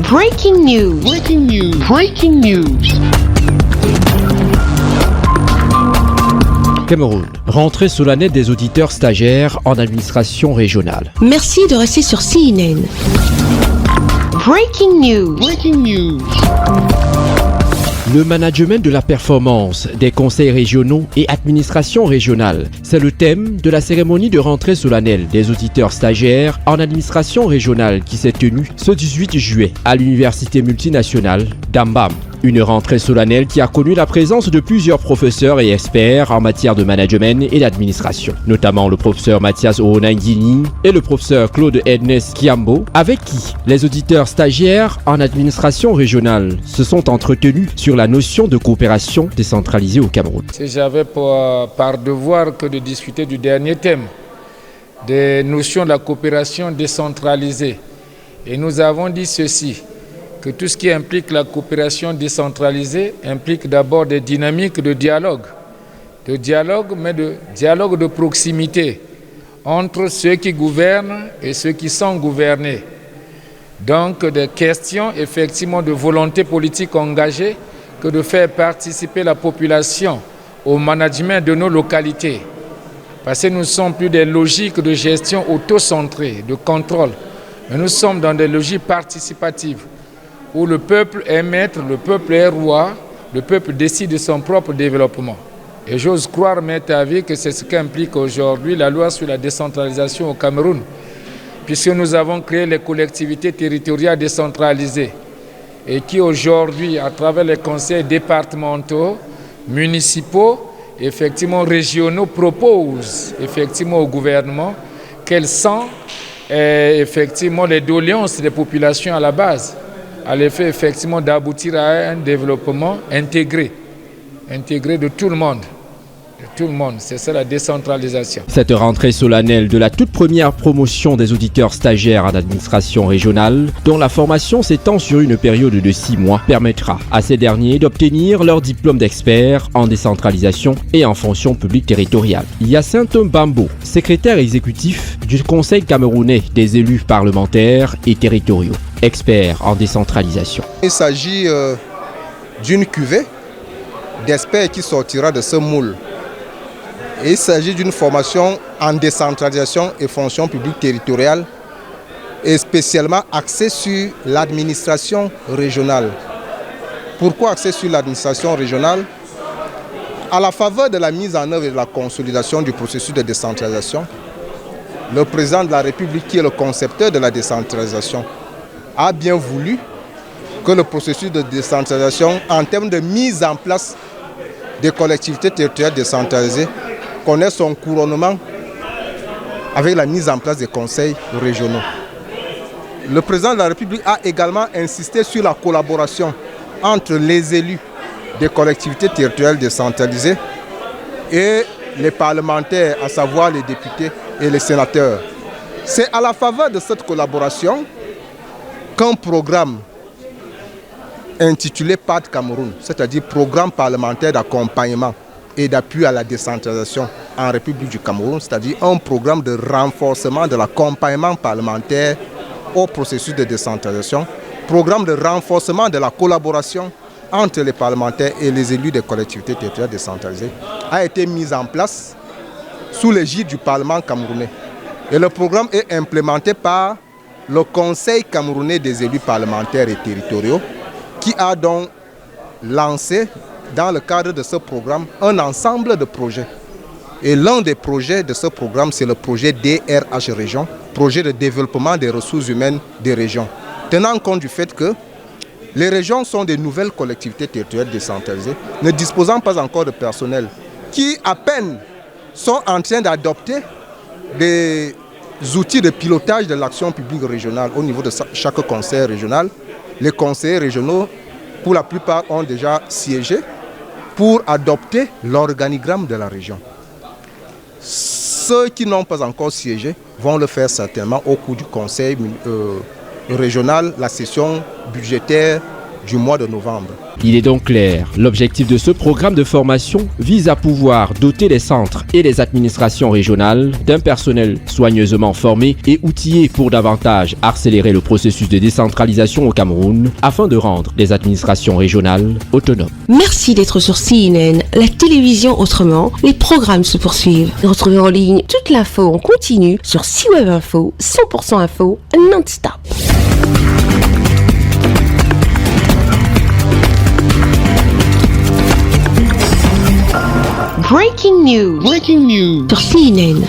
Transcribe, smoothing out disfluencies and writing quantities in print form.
Breaking news. Breaking news. Breaking news. Cameroun, rentrée solennelle des auditeurs stagiaires en administration régionale. Merci de rester sur CNN. Breaking news. Breaking news. Le management de la performance des conseils régionaux et administrations régionales, c'est le thème de la cérémonie de rentrée solennelle des auditeurs stagiaires en administration régionale qui s'est tenue ce 18 juillet à l'université multinationale d'Ambam. Une rentrée solennelle qui a connu la présence de plusieurs professeurs et experts en matière de management et d'administration, notamment le professeur Mathias Ohonaingini et le professeur Claude Ernest Kiambo, avec qui les auditeurs stagiaires en administration régionale se sont entretenus sur la notion de coopération décentralisée au Cameroun. J'avais par devoir que de discuter du dernier thème, des notions de la coopération décentralisée. Et nous avons dit ceci, que tout ce qui implique la coopération décentralisée implique d'abord des dynamiques de dialogue, mais de dialogue de proximité entre ceux qui gouvernent et ceux qui sont gouvernés. Donc des questions effectivement de volonté politique engagée que de faire participer la population au management de nos localités. Parce que nous ne sommes plus des logiques de gestion auto-centrée, de contrôle, mais nous sommes dans des logiques participatives, où le peuple est maître, le peuple est roi, le peuple décide de son propre développement. Et j'ose croire, mettre à vie, que c'est ce qu'implique aujourd'hui la loi sur la décentralisation au Cameroun, puisque nous avons créé les collectivités territoriales décentralisées et qui aujourd'hui, à travers les conseils départementaux, municipaux, effectivement régionaux, proposent effectivement au gouvernement quelles sont effectivement les doléances des populations à la base, à l'effet effectivement d'aboutir à un développement intégré de tout le monde. C'est ça la décentralisation. Cette rentrée solennelle de la toute première promotion des auditeurs stagiaires en administration régionale, dont la formation s'étend sur une période de 6 mois, permettra à ces derniers d'obtenir leur diplôme d'expert en décentralisation et en fonction publique territoriale. Hyacinthe Mbambo, secrétaire exécutif du Conseil camerounais des élus parlementaires et territoriaux, expert en décentralisation. Il s'agit d'une cuvée d'experts qui sortira de ce moule. Et il s'agit d'une formation en décentralisation et fonction publique territoriale et spécialement axée sur l'administration régionale. Pourquoi axée sur l'administration régionale? À la faveur de la mise en œuvre et de la consolidation du processus de décentralisation, le président de la République, qui est le concepteur de la décentralisation, a bien voulu que le processus de décentralisation, en termes de mise en place des collectivités territoriales décentralisées, connaît son couronnement avec la mise en place des conseils régionaux. Le président de la République a également insisté sur la collaboration entre les élus des collectivités territoriales décentralisées et les parlementaires, à savoir les députés et les sénateurs. C'est à la faveur de cette collaboration qu'un programme intitulé PAD Cameroun, c'est-à-dire Programme parlementaire d'accompagnement et d'appui à la décentralisation en République du Cameroun, c'est-à-dire un programme de renforcement de l'accompagnement parlementaire au processus de décentralisation, programme de renforcement de la collaboration entre les parlementaires et les élus des collectivités territoriales décentralisées, a été mis en place sous l'égide du Parlement camerounais. Et le programme est implémenté par le Conseil camerounais des élus parlementaires et territoriaux, qui a donc lancé, dans le cadre de ce programme, un ensemble de projets. Et l'un des projets de ce programme, c'est le projet DRH Région, projet de développement des ressources humaines des régions. Tenant compte du fait que les régions sont des nouvelles collectivités territoriales décentralisées, ne disposant pas encore de personnel, qui à peine sont en train d'adopter des outils de pilotage de l'action publique régionale au niveau de chaque conseil régional. Les conseillers régionaux, pour la plupart, ont déjà siégé pour adopter l'organigramme de la région. Ceux qui n'ont pas encore siégé vont le faire certainement au cours du conseil régional, la session budgétaire du mois de novembre. Il est donc clair, l'objectif de ce programme de formation vise à pouvoir doter les centres et les administrations régionales d'un personnel soigneusement formé et outillé pour davantage accélérer le processus de décentralisation au Cameroun afin de rendre les administrations régionales autonomes. Merci d'être sur CNN, la télévision autrement. Les programmes se poursuivent. Retrouvez en ligne toute l'info en continu sur C-Web Info, 100% info, non-stop. Breaking news. Breaking news. Sur CNN.